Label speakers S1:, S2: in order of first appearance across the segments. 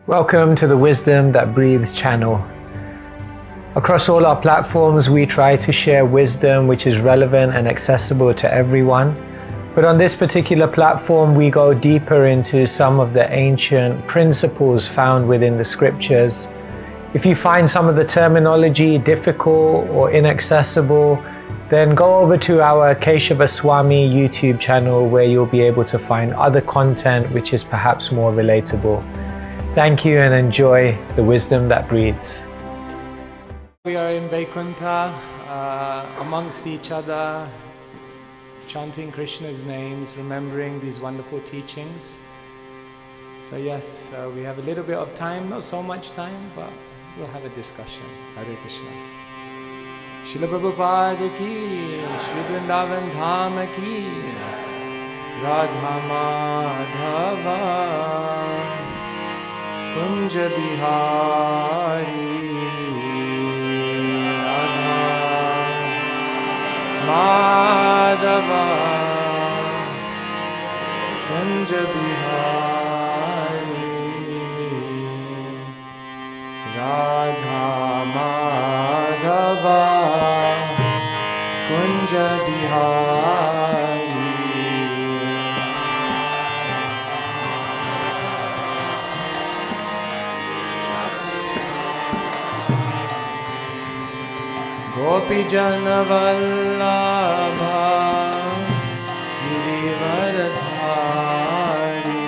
S1: Welcome to the Wisdom That Breathes channel. Across all our platforms, we try to share wisdom which is relevant and accessible to everyone. But on this particular platform, we go deeper into some of the ancient principles found within the scriptures. If you find some of the terminology difficult or inaccessible, then go over to our Keshava Swami YouTube channel where you'll be able to find other content which is perhaps more relatable. Thank you and enjoy the wisdom that breathes. We are in Vaikuntha, amongst each other, chanting Krishna's names, remembering these wonderful teachings. So yes, we have a little bit of time, not so much time, but we'll have a discussion. Hare Krishna. Srila Prabhupada ki, Shri Vrindavan Dham ki, Radha Madhava Kunj Bihari, Radha Madhava Kunj Bihari, Radha Madhava Kunj Bihari. Gopi Jana Vallabha Girivaradhari,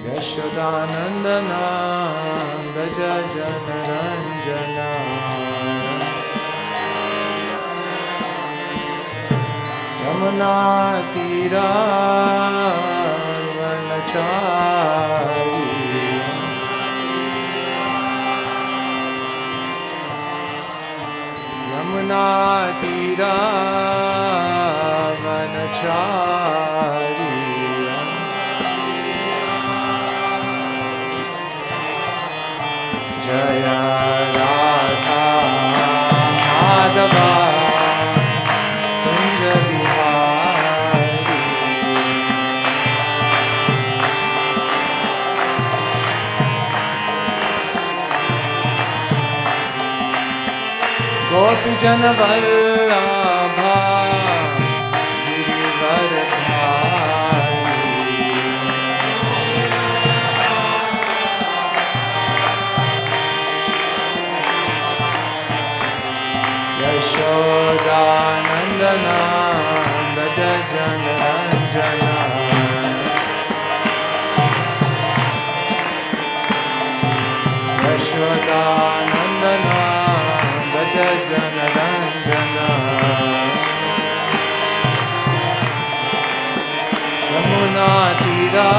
S1: Yashodanandana Gaja Janaranjana, Yamuna Tira Vanachari, Yamuna Tira Vanachari, Jaya Radha Madhava Gopi Jana Vallabha Girivaradhari, Yashodanandana Gaja Janaranjana, Yashodanandana Janaranjana, Yamuna Tira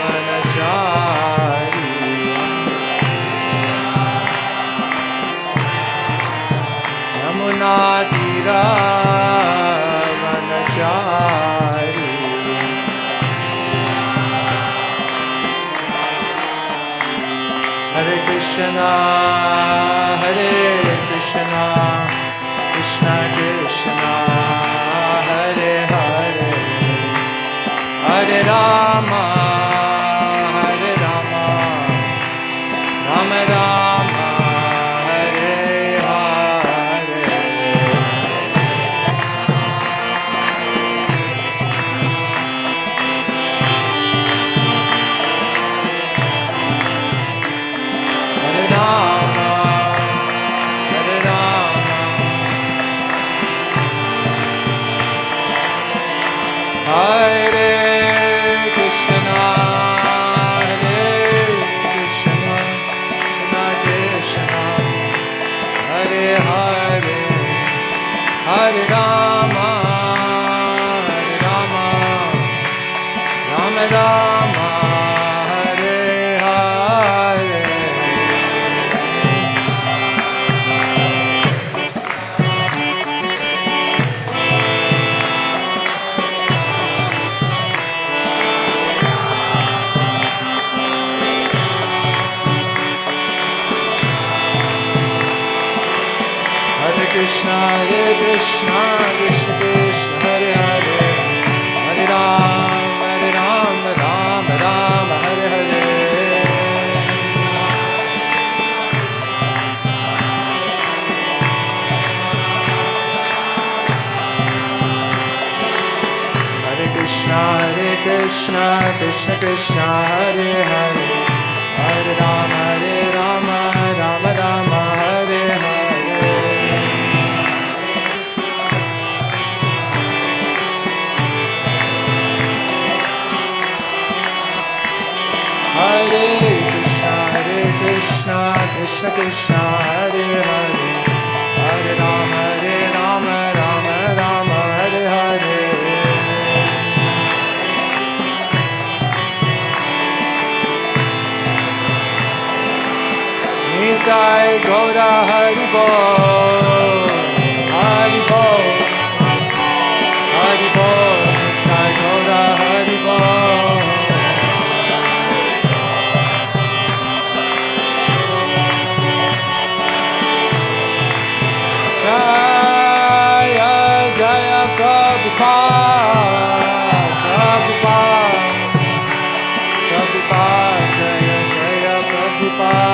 S1: Vanachari, Yamuna Tira Vanachari, Hare Krishna, Hare Krishna, Krishna Krishna, Hare Hare, Hare Rama, Hare Rama, Rama Rama, Hare Hare. Hare Rama, Hare Rama, Hare Krishna, Hare Krishna, Krishna Krishna, Hare Hare, Hare Rama, Hare Rama, Rama Rama, Hare Hare. Hare Krishna, Krishna Krishna, Hare Hare, Hare Ram, Ram Ram, Hare Hare. Hare Krishna, Krishna Krishna, Hare Hare, Hare Ram, Ram Ram, Hare Hare. Hare Krishna, Krishna Krishna, Hare Hare, Hare Ram, Ram Ram, Hare Hare. Nitai Gaura Hari Bol, Hari Bol, Hari Bol, Nitai Gaura Hari Bol. Jaya Jaya Prabhupada, Prabhupada, Prabhupada, Jaya Jaya Prabhupada.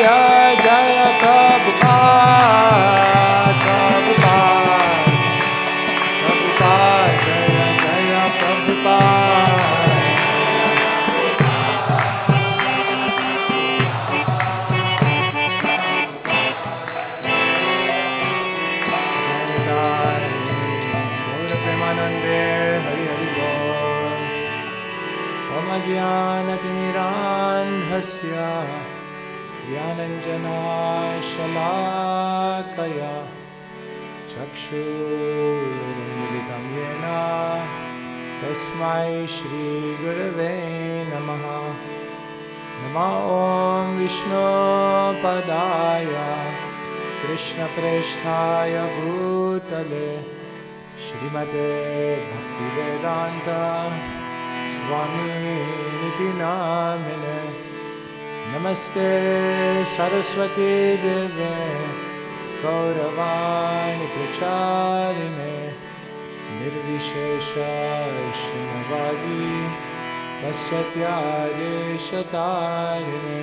S1: Jaya Jaya Prabhupada, Prabhupada, Prabhupada, Jaya Jaya Prabhupada. Gaura Premanande, Hari Hari Bol. Om Ajnanatimirandhasya Jnananjana Shalakaya Chakshurunmilitam Yena Tasmai Shri Gurave Namaha. Nama Om Vishnu Padaya Krishna Presthaya Bhutale Shrimate Bhaktivedanta Swami Niti Namine. Namaste Saraswati Deve Gauravani Pracharine Nirvishesha Shinavadi Paschatya Deshatarine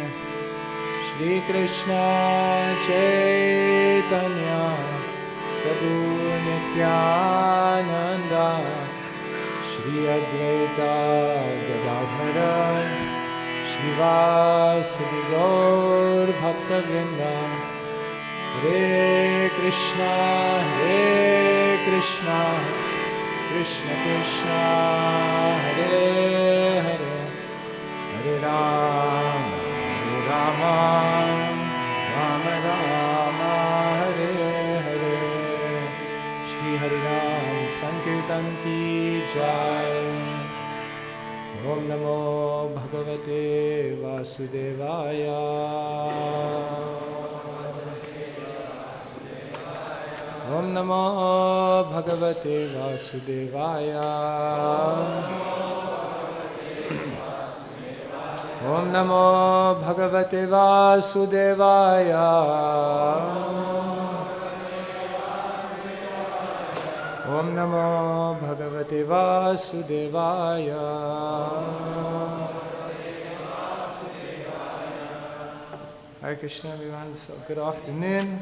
S1: Shri Krishna Chaitanya Prabhu Nityananda Shri Advaita Gadadhara Shivasadi Gaur Bhakta Vrinda. Hare Krishna, Krishna Krishna, Hare Hare, Hare Rama, Rama Rama, Hare Hare. Shri Hari Ram Sankirtan Ki Jai. Om Namo Bhagavate Vasudevaya. Om Namo Bhagavate Vasudevaya. Om Namo Bhagavate Vasudevaya. Om Namo Bhagavate Vasudevaya. Hare Krishna everyone, so good afternoon.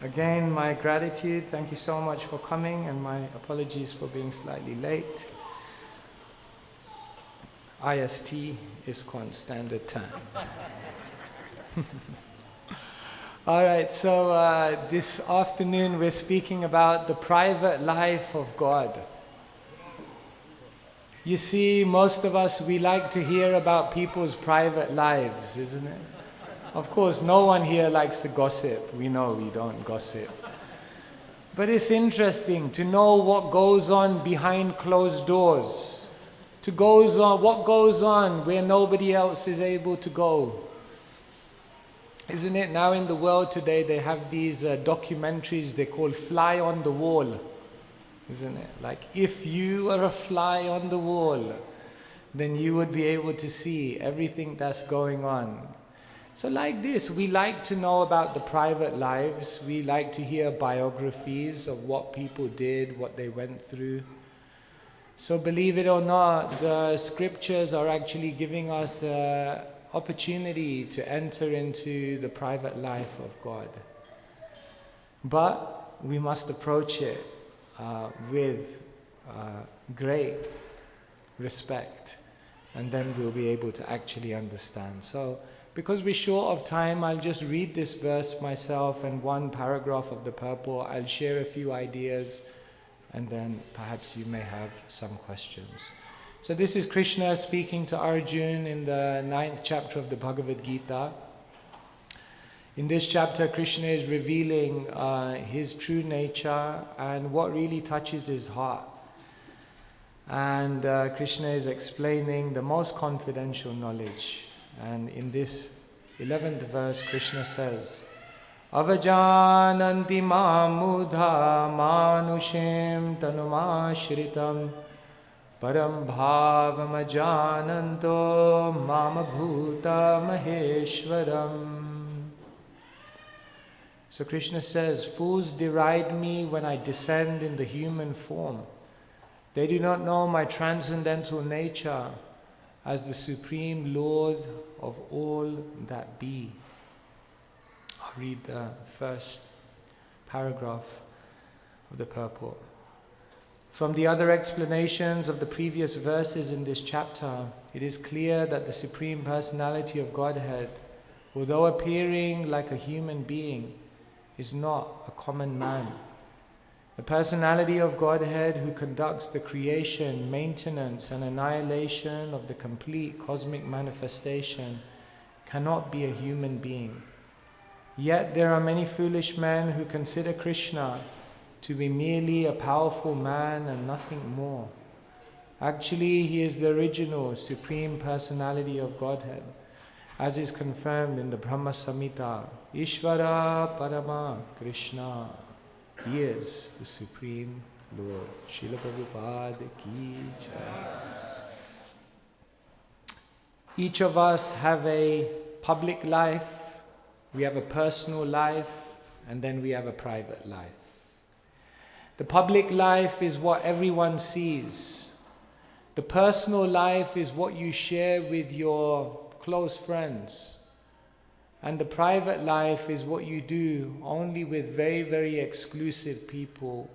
S1: Again, my gratitude, thank you so much for coming, and my apologies for being slightly late. IST is Standard Time. All right, so this afternoon we're speaking about the private life of God. You see, most of us, we like to hear about people's private lives, isn't it? Of course, no one here likes to gossip. We know we don't gossip. But it's interesting to know what goes on behind closed doors. What goes on where nobody else is able to go. Isn't it? Now in the world today, they have these documentaries they call Fly on the Wall.
S2: isn't it? Like if you were a fly on the wall, then you would be able to see everything that's going on. So like this, we like to know about the private lives. We like to hear biographies of what people did, what they went through. So believe it or not, the scriptures are actually giving us an opportunity to enter into the private life of God. But we must approach it with great respect, and then we'll be able to actually understand. So because we're short of time, I'll just read this verse myself and one paragraph of the purport. I'll share a few ideas, and then perhaps you may have some questions. So this is Krishna speaking to Arjuna in the 9th chapter of the Bhagavad Gita. In this chapter, Krishna is revealing his true nature and what really touches his heart. And Krishna is explaining the most confidential knowledge. And in this 11th verse, Krishna says, Avajananti mudha manushim tanumashritam param bhavam ajananto mama bhuta maheshwaram. So Krishna says, fools deride me when I descend in the human form. They do not know my transcendental nature as the Supreme Lord of all that be. I'll read the first paragraph of the purport. From the other explanations of the previous verses in this chapter, it is clear that the Supreme Personality of Godhead, although appearing like a human being, is not a common man. The personality of Godhead who conducts the creation, maintenance and annihilation of the complete cosmic manifestation cannot be a human being. Yet there are many foolish men who consider Krishna to be merely a powerful man and nothing more. Actually, he is the original Supreme Personality of Godhead, as is confirmed in the Brahma Samhita. Ishvara Parama Krishna. He is the Supreme Lord. Srila Prabhupada ki jai. Each of us have a public life, we have a personal life, and then we have a private life. The public life is what everyone sees. The personal life is what you share with your close friends. And the private life is what you do only with very, very exclusive people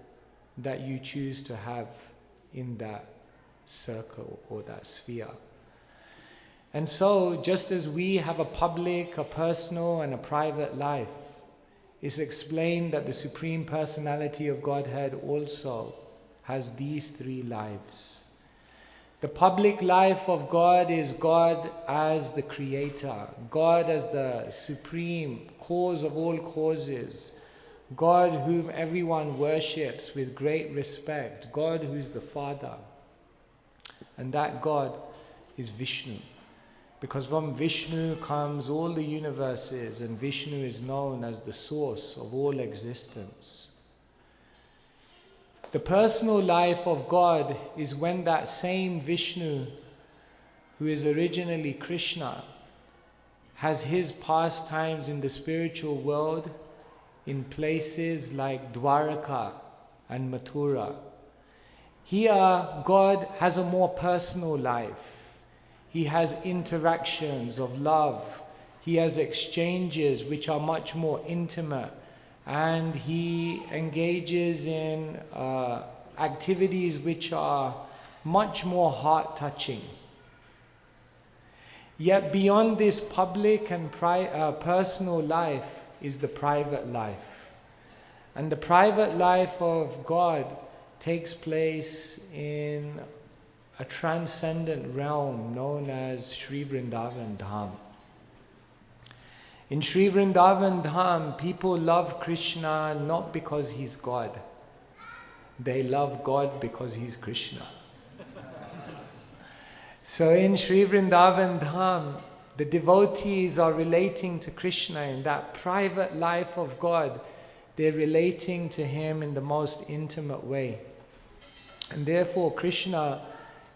S2: that you choose to have in that circle or that sphere. And so, just as we have a public, a personal, and a private life, it's explained that the Supreme Personality of Godhead also has these three lives. The public life of God is God as the Creator, God as the supreme cause of all causes, God whom everyone worships with great respect, God who's the Father. And that God is Vishnu, because from Vishnu comes all the universes, and Vishnu is known as the source of all existence. The personal life of God is when that same Vishnu, who is originally Krishna, has his pastimes in the spiritual world in places like Dwaraka and Mathura. Here, God has a more personal life. He has interactions of love. He has exchanges which are much more intimate. And he engages in activities which are much more heart-touching. Yet beyond this public and personal life is the private life. And the private life of God takes place in a transcendent realm known as Sri Vrindavan Dham. In Sri Vrindavan Dham, people love Krishna not because he's God. They love God because he's Krishna. So in Sri Vrindavan Dham, the devotees are relating to Krishna in that private life of God. They're relating to him in the most intimate way. And therefore Krishna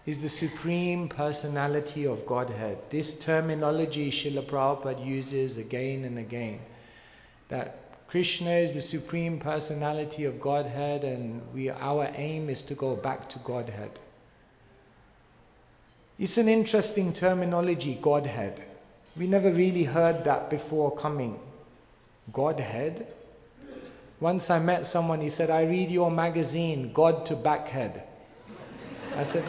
S2: is the Supreme Personality of Godhead. This terminology Srila Prabhupada uses again and again, that Krishna is the Supreme Personality of Godhead, and our aim is to go back to Godhead. It's an interesting terminology, Godhead. We never really heard that before coming. Godhead? Once I met someone, he said, I read your magazine, God to Backhead. I said,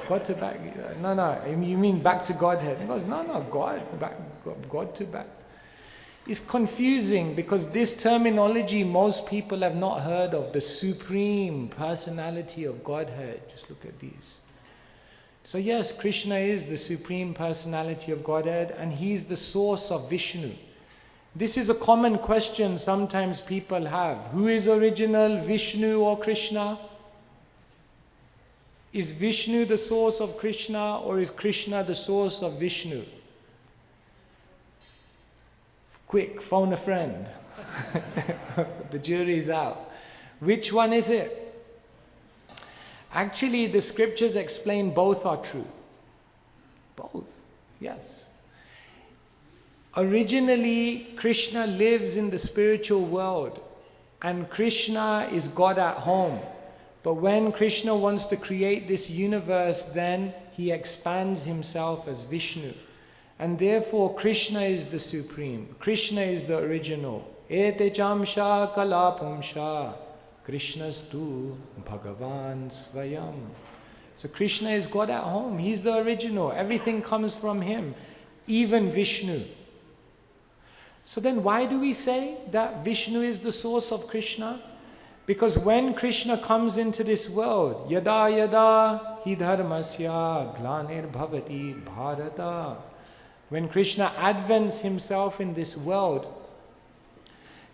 S2: God to back? No, you mean back to Godhead? He goes, no, God to back. It's confusing because this terminology most people have not heard of, the Supreme Personality of Godhead. Just look at these. So yes, Krishna is the Supreme Personality of Godhead, and He's the source of Vishnu. This is a common question sometimes people have. Who is original, Vishnu or Krishna? Is Vishnu the source of Krishna, or is Krishna the source of Vishnu? Quick, phone a friend. The jury's out. Which one is it? Actually, the scriptures explain both are true. Both, yes. Originally, Krishna lives in the spiritual world, and Krishna is God at home. But when Krishna wants to create this universe, then He expands Himself as Vishnu. And therefore, Krishna is the Supreme. Krishna is the original. Ete chamsha kalapumsha. Krishnastu Bhagavan Svayam. So Krishna is God at home. He's the original. Everything comes from Him, even Vishnu. So then why do we say that Vishnu is the source of Krishna? Because when Krishna comes into this world, yada yada hi dharmasya glanir bhavati bharata. When Krishna advents Himself in this world,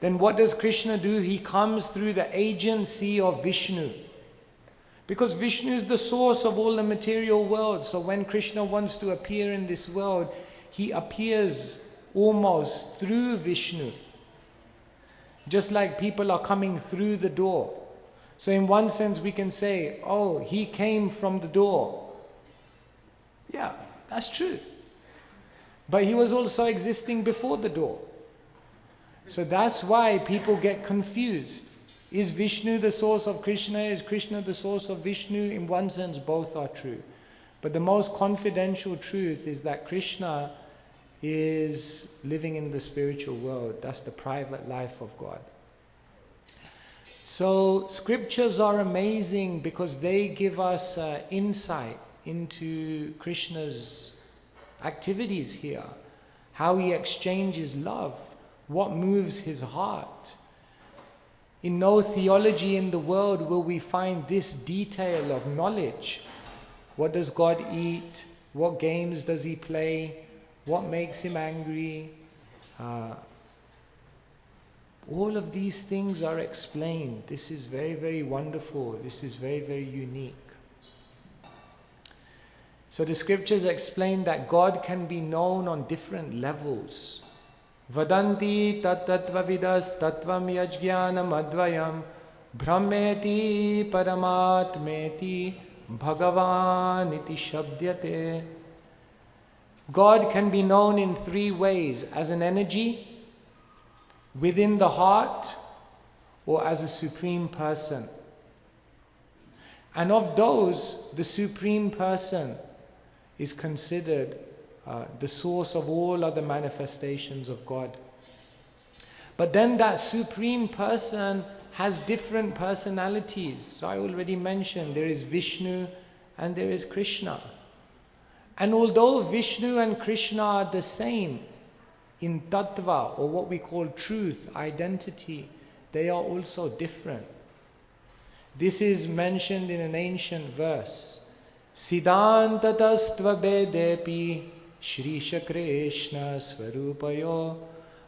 S2: then what does Krishna do? He comes through the agency of Vishnu. Because Vishnu is the source of all the material world. So when Krishna wants to appear in this world, He appears almost through Vishnu. Just like people are coming through the door. So in one sense we can say, oh, He came from the door. Yeah, that's true. But He was also existing before the door. So that's why people get confused. Is Vishnu the source of Krishna? Is Krishna the source of Vishnu? In one sense, both are true. But the most confidential truth is that Krishna is living in the spiritual world. That's the private life of God. So scriptures are amazing because they give us insight into Krishna's activities here, how He exchanges love, what moves His heart. In no theology in the world will we find this detail of knowledge. What does God eat? What games does He play? What makes Him angry? All of these things are explained. This is very, very wonderful. This is very, very unique. So the scriptures explain that God can be known on different levels. Vadanti tattvavidas tattvam yajnanam advayam brahmeti paramatmeti bhagavan iti shabdyate. God can be known in three ways: as an energy, within the heart, or as a supreme person. And of those, the supreme person is considered the source of all other manifestations of God. But then that supreme person has different personalities. So I already mentioned there is Vishnu and there is Krishna. And although Vishnu and Krishna are the same in tattva, or what we call truth, identity, they are also different. This is mentioned in an ancient verse. Siddhantatastva bedepi Shrisha Krishna Swarupayo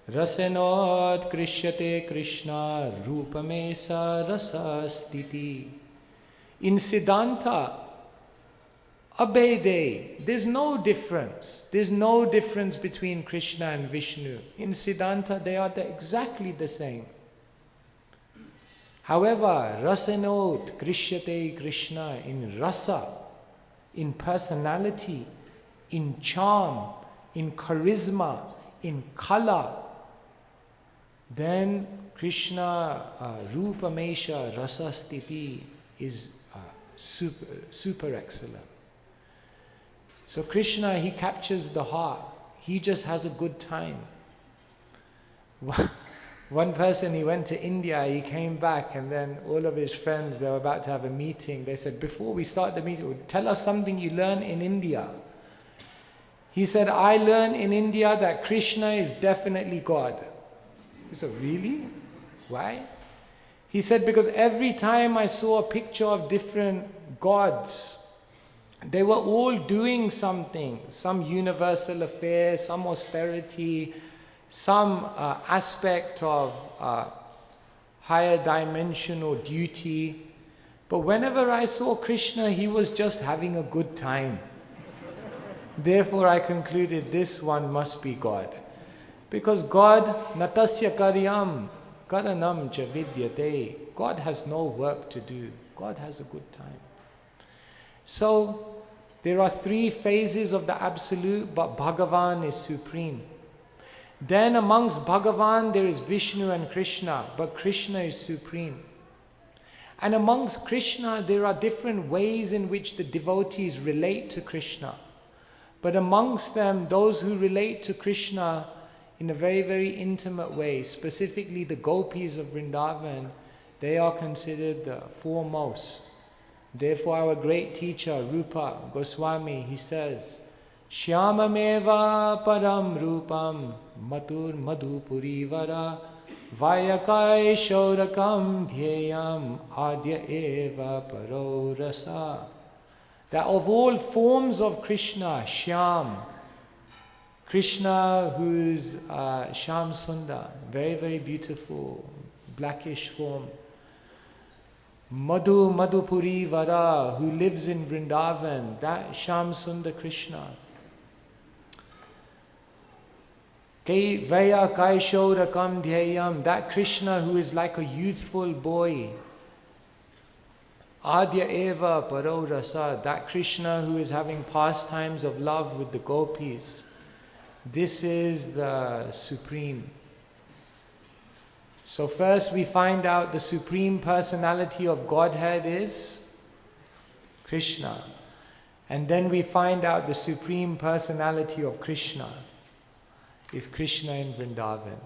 S2: Rasenot Krishyate Krishna Rupamesa Rasa Stiti. In Siddhanta, Abhede, there's no difference. There's no difference between Krishna and Vishnu. In Siddhanta, they are exactly the same. However, rasanot krishyate Krishna, in rasa, in personality, in charm, in charisma, in color, then Krishna Rupamesha Rasastiti is super excellent. So Krishna, he captures the heart. He just has a good time. One person, he went to India, he came back, and then all of his friends, they were about to have a meeting. They said, before we start the meeting, tell us something you learn in India. He said, I learned in India that Krishna is definitely God. He said, really? Why? He said, because every time I saw a picture of different gods, they were all doing something, some universal affair, some austerity, some aspect of higher dimensional duty. But whenever I saw Krishna, he was just having a good time. Therefore I concluded this one must be God. Because God, natasya karyam karanam cha vidyate. God has no work to do. God has a good time. So there are three phases of the Absolute, but Bhagavan is supreme. Then amongst Bhagavan there is Vishnu and Krishna, but Krishna is supreme. And amongst Krishna there are different ways in which the devotees relate to Krishna. But amongst them, those who relate to Krishna in a very, very intimate way, specifically the gopis of Vrindavan, they are considered the foremost. Therefore our great teacher, Rupa Goswami, he says, Shyamameva param rupam matur madhupurivara vayakai shorakam dhyayam adya eva paro rasa. That of all forms of Krishna, Shyam, Krishna who's Shyam Sundar, very, very beautiful, blackish form. Madhupuri Vara, who lives in Vrindavan, that Shyam Sundar Krishna. Vaya Kaishaurakam Dhyayam, that Krishna who is like a youthful boy. Adya Eva Paro Rasa, that Krishna who is having pastimes of love with the gopis. This is the supreme. So first we find out the supreme personality of Godhead is Krishna. And then we find out the supreme personality of Krishna is Krishna in Vrindavan.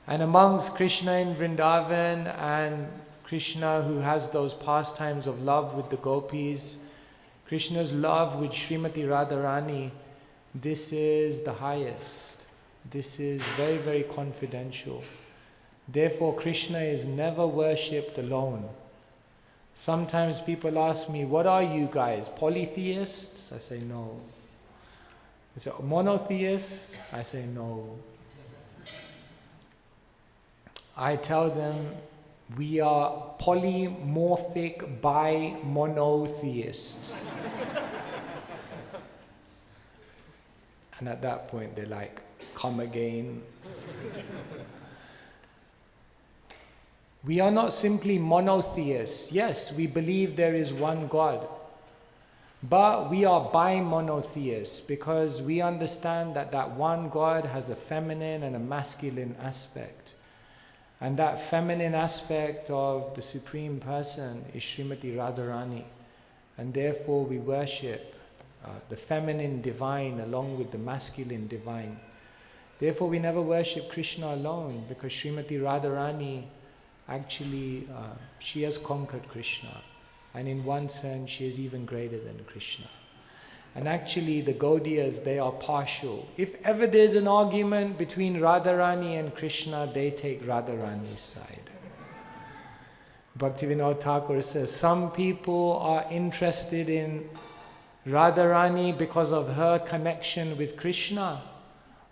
S2: And amongst Krishna in Vrindavan and Krishna who has those pastimes of love with the gopis, Krishna's love with Srimati Radharani, this is the highest. This is very, very confidential. Therefore, Krishna is never worshipped alone. Sometimes people ask me, what are you guys, polytheists? I say no. They say, monotheists? I say no. I tell them, we are polymorphic bi-monotheists. And at that point they're like, come again. We are not simply monotheists. Yes, we believe there is one God. But we are bi-monotheists because we understand that that one God has a feminine and a masculine aspect. And that feminine aspect of the Supreme Person is Srimati Radharani. And therefore we worship the feminine divine along with the masculine divine. Therefore we never worship Krishna alone because Srimati Radharani actually, she has conquered Krishna. And in one sense, she is even greater than Krishna. And actually the Gaudiyas, they are partial. If ever there's an argument between Radharani and Krishna, they take Radharani's side. Bhaktivinoda Thakur says, some people are interested in Radharani because of her connection with Krishna,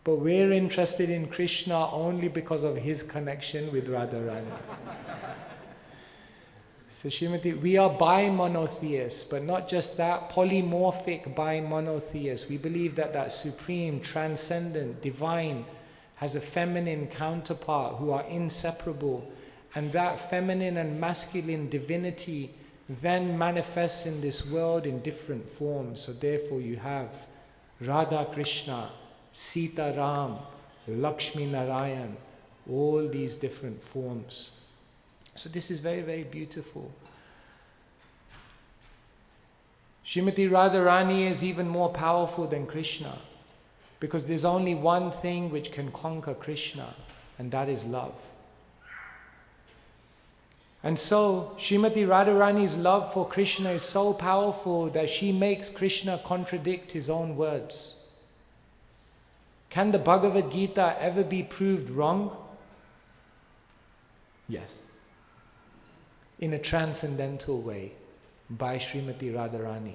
S2: but we're interested in Krishna only because of his connection with Radharani. So Srimati, we are bi-monotheists, but not just that, polymorphic bi-monotheists. We believe that that supreme, transcendent, divine has a feminine counterpart who are inseparable, And that feminine and masculine divinity then manifests in this world in different forms. So therefore you have Radha Krishna, Sita Ram, Lakshmi Narayan, all these different forms. So this is very, very beautiful. Srimati Radharani is even more powerful than Krishna, because there's only one thing which can conquer Krishna, and that is love. And so Srimati Radharani's love for Krishna is so powerful that she makes Krishna contradict his own words. Can the Bhagavad Gita ever be proved wrong? Yes. In a transcendental way, by Srimati Radharani.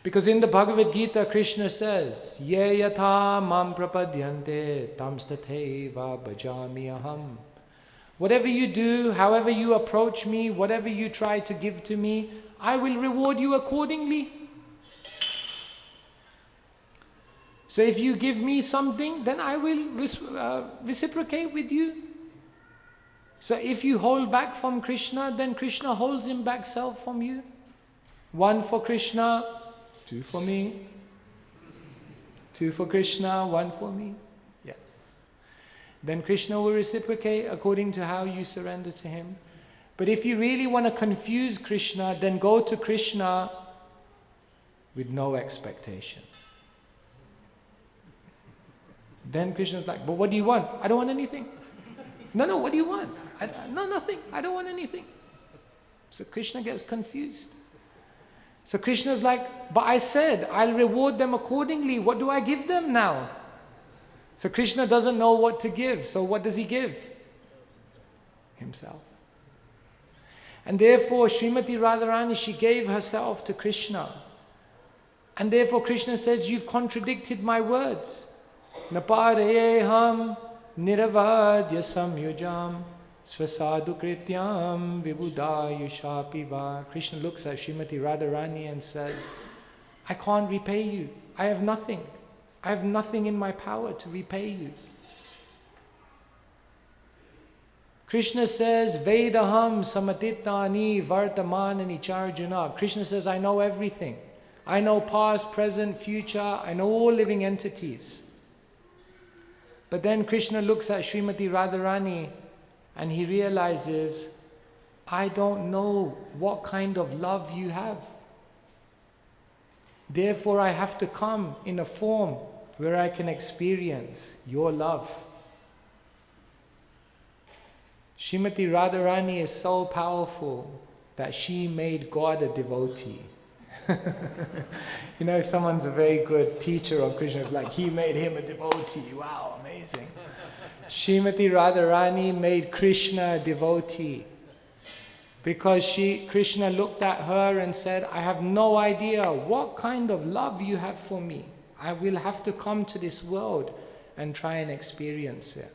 S2: Because in the Bhagavad Gita, Krishna says, Ye yatha mam prapadyante tam stateva bhajami aham. Whatever you do, however you approach me, whatever you try to give to me, I will reward you accordingly. So if you give me something, then I will reciprocate with you. So if you hold back from Krishna, then Krishna holds him back self from you. One for Krishna, two for me. Two for Krishna, one for me. Yes. Then Krishna will reciprocate according to how you surrender to him. But if you really want to confuse Krishna, then go to Krishna with no expectation. Then Krishna's like, but what do you want? I don't want anything. No, what do you want? No, nothing. I don't want anything. So Krishna gets confused. So Krishna's like, but I said, I'll reward them accordingly. What do I give them now? So Krishna doesn't know what to give. So what does he give? Himself. And therefore, Srimati Radharani, she gave herself to Krishna. And therefore Krishna says, you've contradicted my words. Napareham niravadya samyujam svasadu krityam vibudayushapiva. Krishna looks at Srimati Radharani and says, I can't repay you. I have nothing. I have nothing in my power to repay you. Krishna says, Vedaham samatitani vartamanani charjuna. Krishna says, I know everything. I know past, present, future. I know all living entities. But then Krishna looks at Srimati Radharani and he realizes, I don't know what kind of love you have. Therefore, I have to come in a form where I can experience your love. Srimati Radharani is so powerful that she made God a devotee. You know, if someone's a very good teacher of Krishna, it's like he made him a devotee. Wow, amazing. Srimati Radharani made Krishna a devotee because Krishna looked at her and said, I have no idea what kind of love you have for me. I will have to come to this world and try and experience it.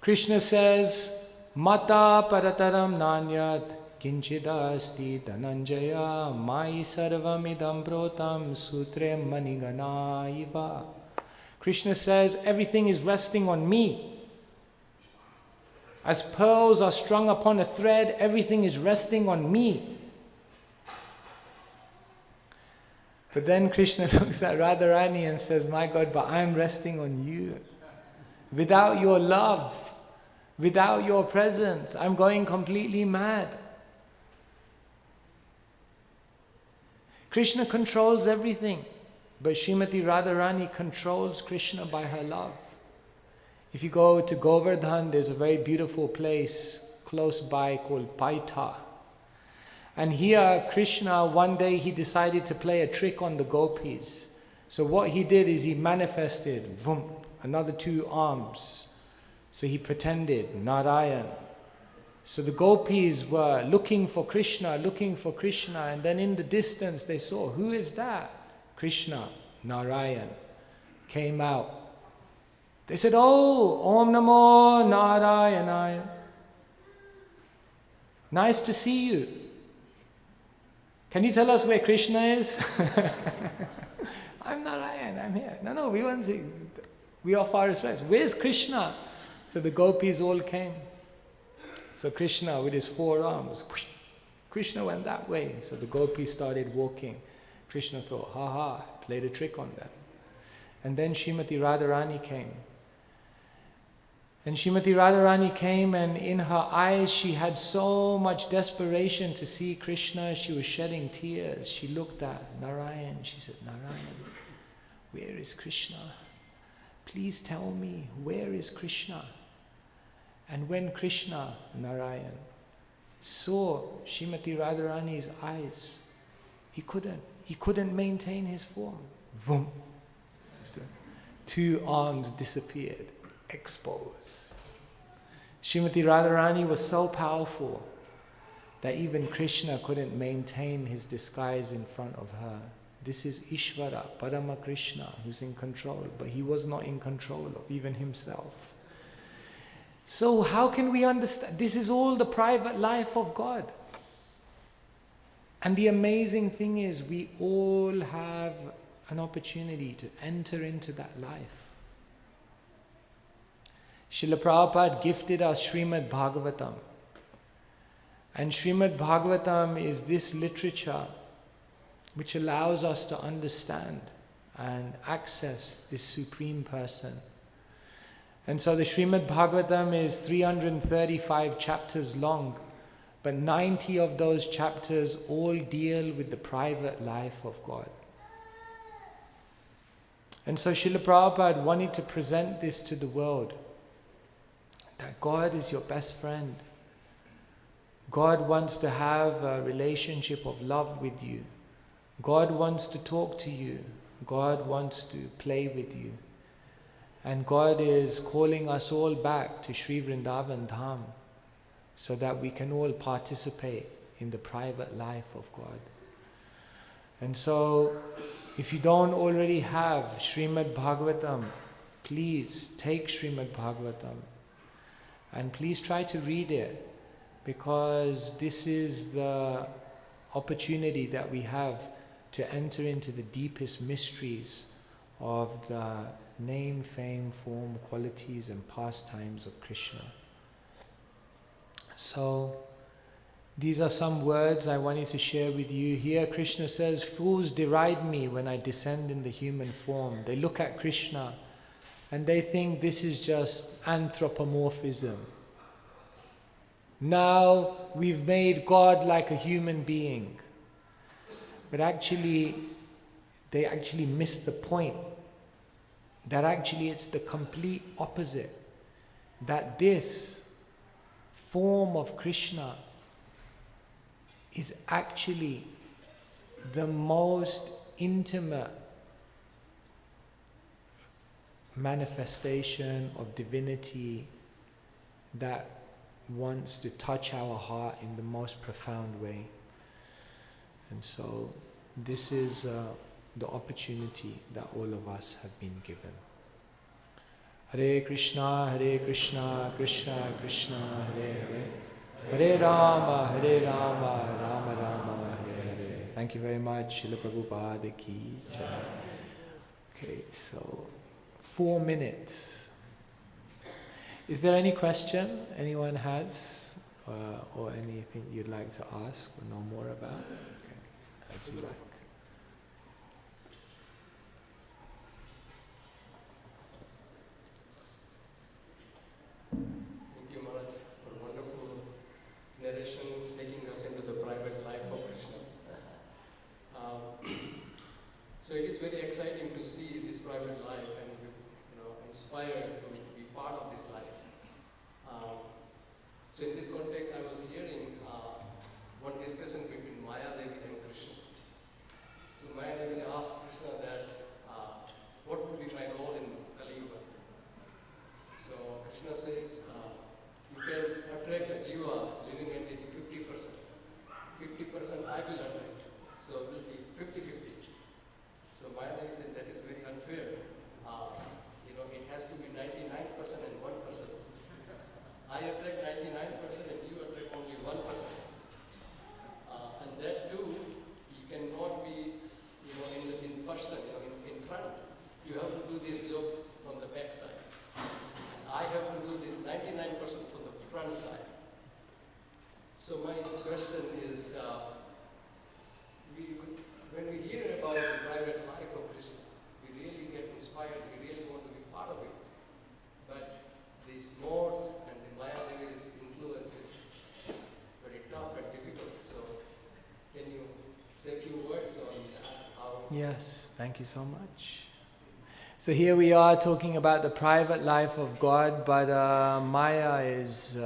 S2: Krishna says, Mata parataram nanyat kinchidasti dhananjaya mai sarvamidam protam sutre manigana iva. Krishna says, everything is resting on me. As pearls are strung upon a thread, everything is resting on me. But then Krishna looks at Radharani and says, my God, but I'm resting on you. Without your love, without your presence, I'm going completely mad. Krishna controls everything, but Srimati Radharani controls Krishna by her love. If you go to Govardhan, there's a very beautiful place close by called Paita. And here, Krishna, one day he decided to play a trick on the gopis. So what he did is he manifested, another two arms. So he pretended, Narayan. So the gopis were looking for Krishna, and then in the distance they saw, who is that? Krishna, Narayan, came out. They said, oh, Om Namo Narayanaya. Nice to see you. Can you tell us where Krishna is? I'm Narayan, I'm here. No, we want to see. We offer our respects. Where's Krishna? So the gopis all came. So Krishna with his four arms, whoosh, Krishna went that way. So the gopis started walking. Krishna thought, ha, played a trick on them. And then Srimati Radharani came. And Srimati Radharani came, and in her eyes she had so much desperation to see Krishna. She was shedding tears. She looked at Narayan. She said, Narayan, where is Krishna? Please tell me, where is Krishna? And when Krishna, Narayan, saw Srimati Radharani's eyes, he couldn't maintain his form. Vroom. Two arms disappeared, exposed. Srimati Radharani was so powerful that even Krishna couldn't maintain his disguise in front of her. This is Ishvara, Parama Krishna, who's in control, but he was not in control of even himself. So how can we understand? This is all the private life of God. And the amazing thing is, we all have an opportunity to enter into that life. Srila Prabhupada gifted us Srimad Bhagavatam. And Srimad Bhagavatam is this literature which allows us to understand and access this Supreme Person. And so the Srimad Bhagavatam is 335 chapters long, but 90 of those chapters all deal with the private life of God. And so Srila Prabhupada wanted to present this to the world, that God is your best friend. God wants to have a relationship of love with you. God wants to talk to you. God wants to play with you. And God is calling us all back to Sri Vrindavan Dham so that we can all participate in the private life of God. And so, if you don't already have Srimad Bhagavatam, please take Srimad Bhagavatam and please try to read it, because this is the opportunity that we have to enter into the deepest mysteries of the name, fame, form, qualities and pastimes of Krishna. So, these are some words I wanted to share with you. Here Krishna says, fools deride me when I descend in the human form. They look at Krishna and they think this is just anthropomorphism. Now we've made God like a human being. But actually, they actually missed the point. That actually it's the complete opposite. That this form of Krishna is actually the most intimate manifestation of divinity that wants to touch our heart in the most profound way. And so this is the opportunity that all of us have been given. Hare Krishna, Krishna Krishna, Hare Hare, Hare Rama, Rama Rama, Hare Hare. Thank you very much. Srila Prabhupada ki jai. Okay, so 4 minutes. Is there any question anyone has, or anything you'd like to ask or know more about? Okay, as you like.
S3: Thank you, Maharaj, for wonderful narration, taking us into the private life of Krishna. So it is very exciting to see this private life and inspired to be part of this life. So in this context, I was hearing one discussion between Maya Devi and Krishna. So Maya Devi asked Krishna that, what would be my role in Kali Yuga? So Krishna says, you can attract a jiva, living entity, 50%. 50% I will attract. So it will be 50-50. So Maya Devi said that is very unfair. It has to be 99% and 1%. I attract 99% and you attract only 1%. And that too, you cannot be, in person, in front. You have to do this job from the back side. And I have to do this 99% from the front side. So my question is, when we hear about the private life of Krishna, we really get inspired, we really want to be part of it. But these modes and the Mayadevi's influence is very tough and difficult. So can you say a few words on that? How?
S2: Yes, thank you so much. So here we are talking about the private life of God, but Maya is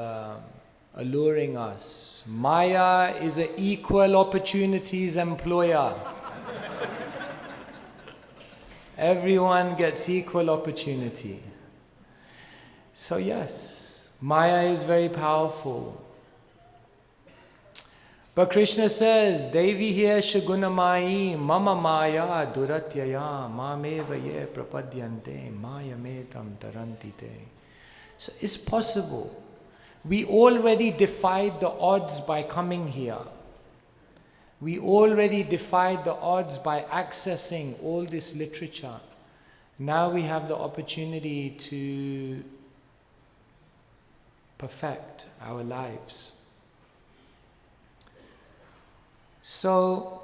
S2: alluring us. Maya is an equal opportunities employer. Everyone gets equal opportunity. So yes, Maya is very powerful. But Krishna says, Devi hiya shagunamai mama maya duratyaya mameva ye prapadyante maya metam tarantite. So it's possible. We already defied the odds by coming here. We already defied the odds by accessing all this literature. Now we have the opportunity to perfect our lives. So,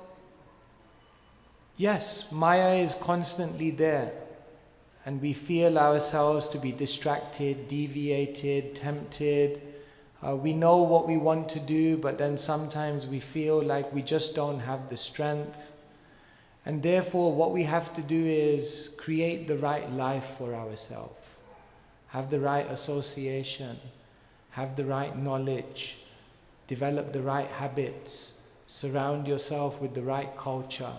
S2: yes, Maya is constantly there, and we feel ourselves to be distracted, deviated, tempted. We know what we want to do, but then sometimes we feel like we just don't have the strength. And therefore, what we have to do is create the right life for ourselves, have the right association, have the right knowledge, develop the right habits, surround yourself with the right culture.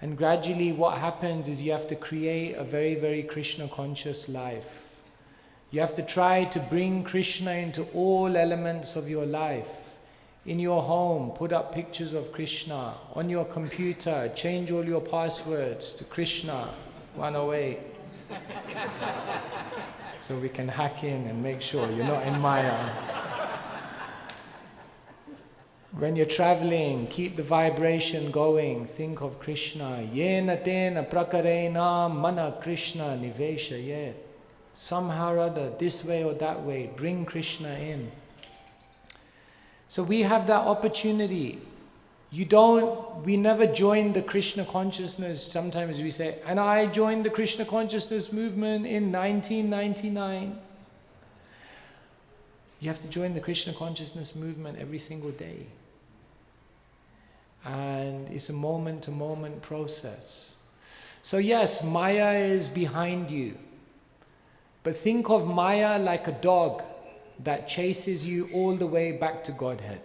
S2: And gradually what happens is you have to create a very, very Krishna conscious life. You have to try to bring Krishna into all elements of your life. In your home, put up pictures of Krishna. On your computer, change all your passwords to Krishna 108. So we can hack in and make sure you're not in Maya. When you're traveling, keep the vibration going. Think of Krishna. Yena tena prakarena mana Krishna niveshayet. Somehow or other, this way or that way, bring Krishna in. So we have that opportunity. We never joined the Krishna consciousness. Sometimes we say, and I joined the Krishna consciousness movement in 1999. You have to join the Krishna consciousness movement every single day. And it's a moment-to-moment process. So yes, Maya is behind you. But think of Maya like a dog that chases you all the way back to Godhead.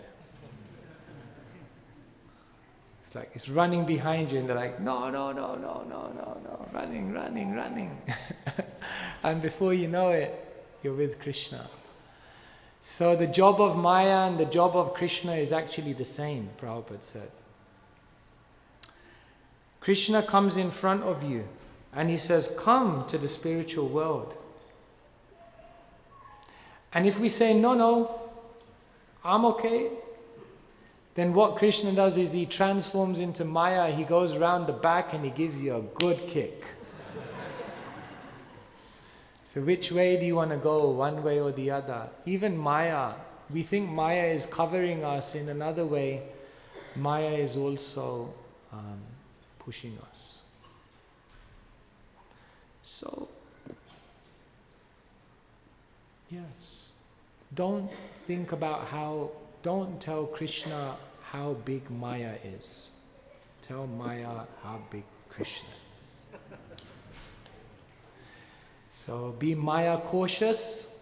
S2: It's like it's running behind you and they're like, no, running. And before you know it, you're with Krishna. So the job of Maya and the job of Krishna is actually the same, Prabhupada said. Krishna comes in front of you and he says, come to the spiritual world. And if we say, no, I'm okay, then what Krishna does is he transforms into Maya, he goes around the back and he gives you a good kick. So which way do you want to go, one way or the other? Even Maya, we think Maya is covering us in another way. Maya is also pushing us. So, yes. Don't tell Krishna how big Maya is. Tell Maya how big Krishna is. So be Maya cautious,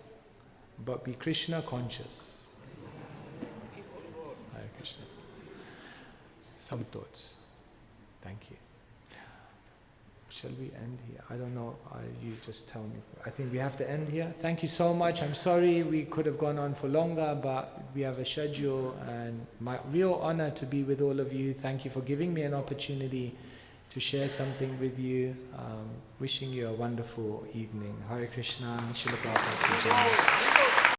S2: but be Krishna conscious. Hare Krishna. Some thoughts. Thank you. Shall we end here? I don't know. You just tell me. I think we have to end here. Thank you so much. I'm sorry we could have gone on for longer, but we have a schedule and my real honor to be with all of you. Thank you for giving me an opportunity to share something with you. Wishing you a wonderful evening. Hare Krishna. Srila Prabhupada.